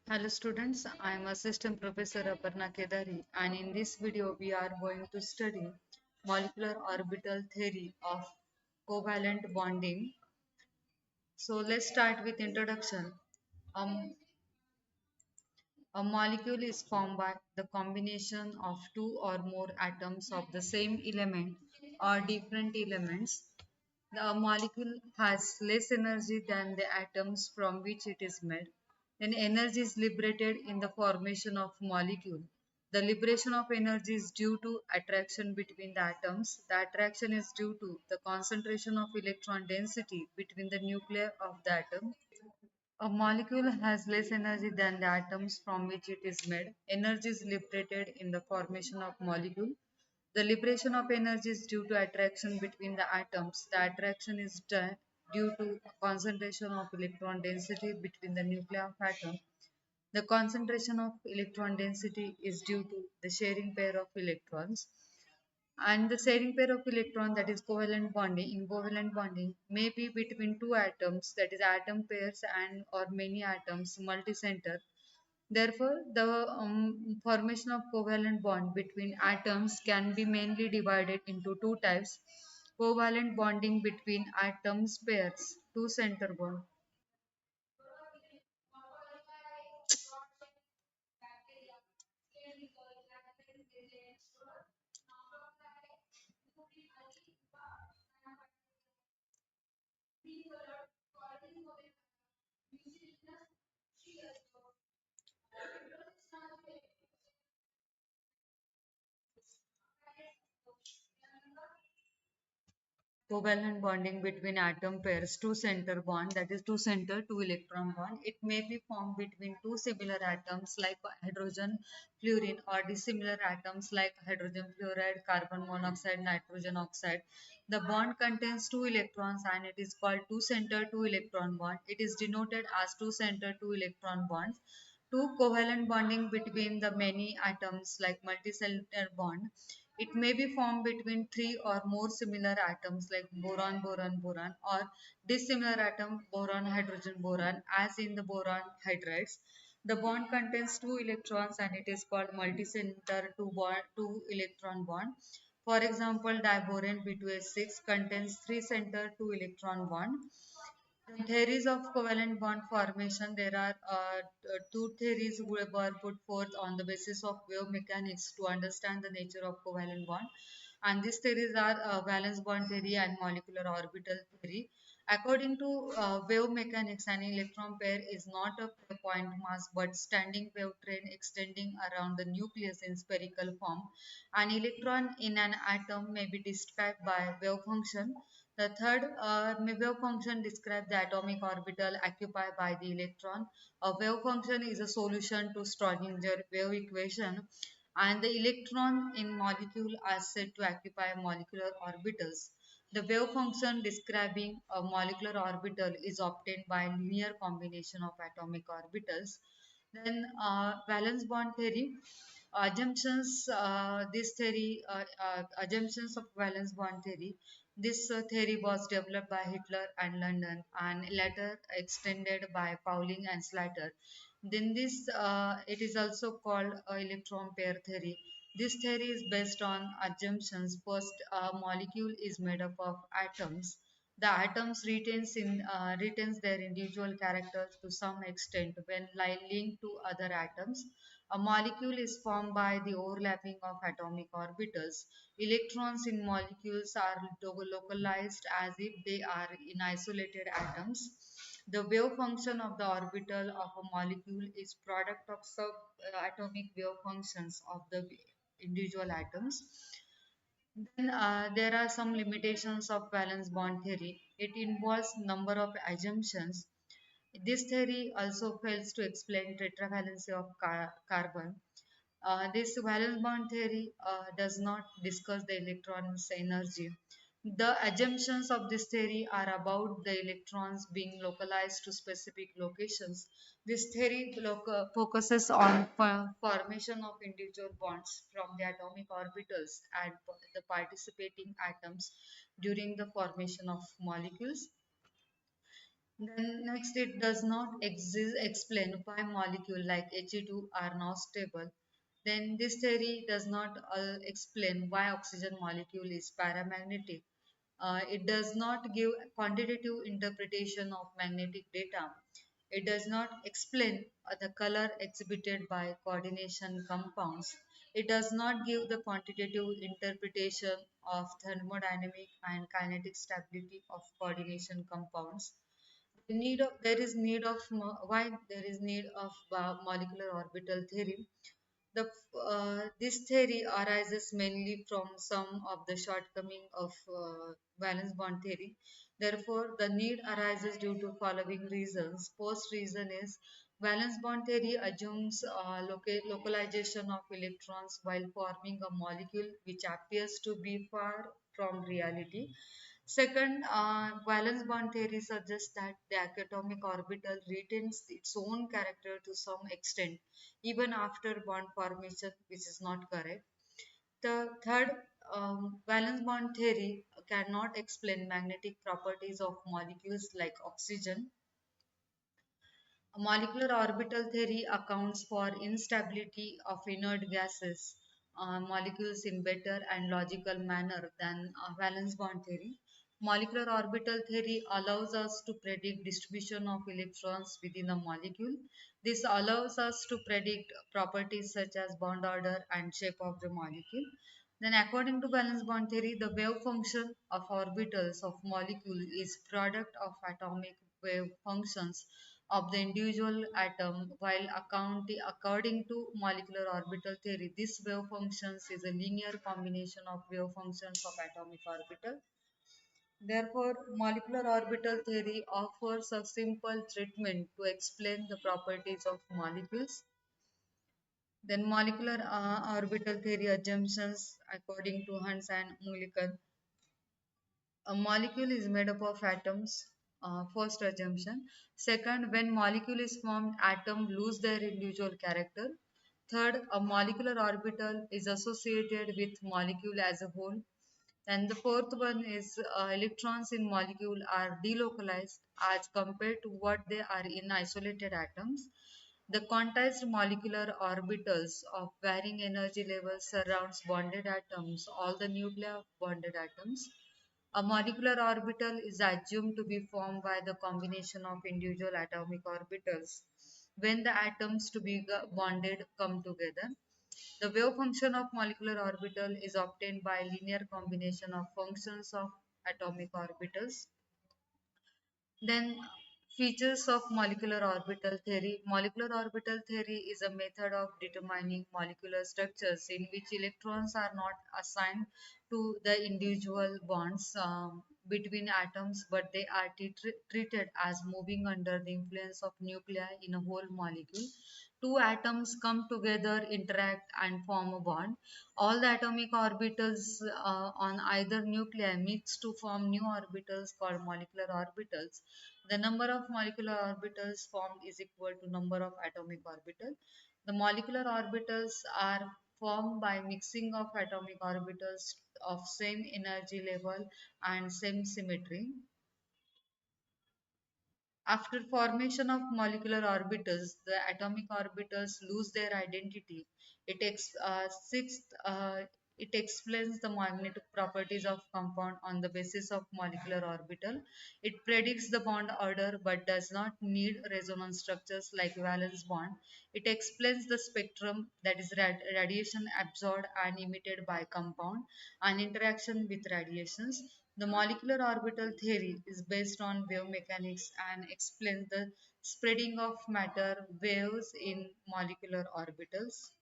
Hello students, I am Assistant Professor Aparna Kedari and in this video we are going to study molecular orbital theory of covalent bonding. So let's start with introduction. Um, a molecule is formed by the combination of two or more atoms of the same element or different elements. The molecule has less energy than the atoms from which it is made. Then energy is liberated in the formation of molecule. The liberation of energy is due to attraction between the atoms. The attraction is due to the concentration of electron density between the nuclei of the atom. A molecule has less energy than the atoms from which it is made. Energy is liberated in the formation of molecule. The liberation of energy is due to attraction between the atoms. The attraction is due to concentration of electron density between the nuclei of atom. The concentration of electron density is due to the sharing pair of electrons. And the sharing pair of electron, that is covalent bonding, in covalent bonding may be between two atoms, that is atom pairs and or many atoms multicenter. Therefore, the formation of covalent bond between atoms can be mainly divided into two types. Covalent bonding between atoms pairs, two center bond. Covalent bonding between atom pairs, two center bond, that is two center, two electron bond. It may be formed between two similar atoms like hydrogen, fluorine, or dissimilar atoms like hydrogen fluoride, carbon monoxide, nitrogen oxide. The bond contains two electrons and it is called two center, two electron bond. It is denoted as two center, two electron bonds. Two covalent bonding between the many atoms like multicellular bond. It may be formed between three or more similar atoms like boron, boron, boron, or dissimilar atom boron, hydrogen, boron, as in the boron hydrides. The bond contains two electrons and it is called multicenter two electron bond. For example, diboron B2H6 contains three center two electron bond. The theories of covalent bond formation, there are two theories were put forth on the basis of wave mechanics to understand the nature of covalent bond. And these theories are valence bond theory and molecular orbital theory. According to wave mechanics, an electron pair is not a point mass but standing wave train extending around the nucleus in spherical form. An electron in an atom may be described by wave function. The third wave function describes the atomic orbital occupied by the electron. A wave function is a solution to Schrodinger wave equation, and the electron in molecule are said to occupy molecular orbitals. The wave function describing a molecular orbital is obtained by linear combination of atomic orbitals. Then valence bond theory. Assumptions of valence bond theory. This theory was developed by Hitler and London and later extended by Pauling and Slater. Then it is also called electron pair theory. This theory is based on assumptions. First, a molecule is made up of atoms. The atoms retains their individual characters to some extent when linked to other atoms. A molecule is formed by the overlapping of atomic orbitals. Electrons in molecules are localized as if they are in isolated atoms. The wave function of the orbital of a molecule is product of subatomic wave functions of the individual atoms. Then there are some limitations of valence bond theory. It involves number of assumptions. This theory also fails to explain tetravalency of carbon. This valence bond theory does not discuss the electron's energy. The assumptions of this theory are about the electrons being localized to specific locations. This theory focuses on formation of individual bonds from the atomic orbitals and the participating atoms during the formation of molecules. Then next, it does not explain why molecule like He2 are not stable. Then this theory does not explain why oxygen molecule is paramagnetic. It does not give quantitative interpretation of magnetic data. It does not explain the color exhibited by coordination compounds. It does not give the quantitative interpretation of thermodynamic and kinetic stability of coordination compounds. There is need of why there is need of molecular orbital theory. This theory arises mainly from some of the shortcoming of valence bond theory. Therefore, the need arises due to following reasons. First reason is valence bond theory assumes localization of electrons while forming a molecule which appears to be far from reality. Second, valence bond theory suggests that the atomic orbital retains its own character to some extent, even after bond formation, which is not correct. The third, valence bond theory cannot explain magnetic properties of molecules like oxygen. Molecular orbital theory accounts for instability of inert gases molecules in better and logical manner than valence bond theory. Molecular orbital theory allows us to predict distribution of electrons within a molecule. This allows us to predict properties such as bond order and shape of the molecule. Then according to valence bond theory, the wave function of orbitals of molecule is product of atomic wave functions of the individual atom, while according to molecular orbital theory, this wave functions is a linear combination of wave functions of atomic orbital. Therefore, molecular orbital theory offers a simple treatment to explain the properties of molecules. Then molecular orbital theory assumptions according to Hans and Mulliken. A molecule is made up of atoms, first assumption. Second, when molecule is formed, atoms lose their individual character. Third, a molecular orbital is associated with molecule as a whole. And the fourth one is electrons in molecule are delocalized as compared to what they are in isolated atoms. The quantized molecular orbitals of varying energy levels surrounds bonded atoms, all the nuclei of bonded atoms. A molecular orbital is assumed to be formed by the combination of individual atomic orbitals when the atoms to be bonded come together. The wave function of molecular orbital is obtained by linear combination of functions of atomic orbitals. Then features of molecular orbital theory. Molecular orbital theory is a method of determining molecular structures in which electrons are not assigned to the individual bonds between atoms, but they are treated as moving under the influence of nuclei in a whole molecule. Two atoms come together, interact, and form a bond. All the atomic orbitals on either nuclei mix to form new orbitals called molecular orbitals. The number of molecular orbitals formed is equal to number of atomic orbitals. The molecular orbitals are formed by mixing of atomic orbitals of same energy level and same symmetry. After formation of molecular orbitals, the atomic orbitals lose their identity. It, sixth, it explains the magnetic properties of compound on the basis of molecular orbital. It predicts the bond order but does not need resonance structures like valence bond. It explains the spectrum, that is radiation absorbed and emitted by compound and interaction with radiations. The molecular orbital theory is based on wave mechanics and explains the spreading of matter waves in molecular orbitals.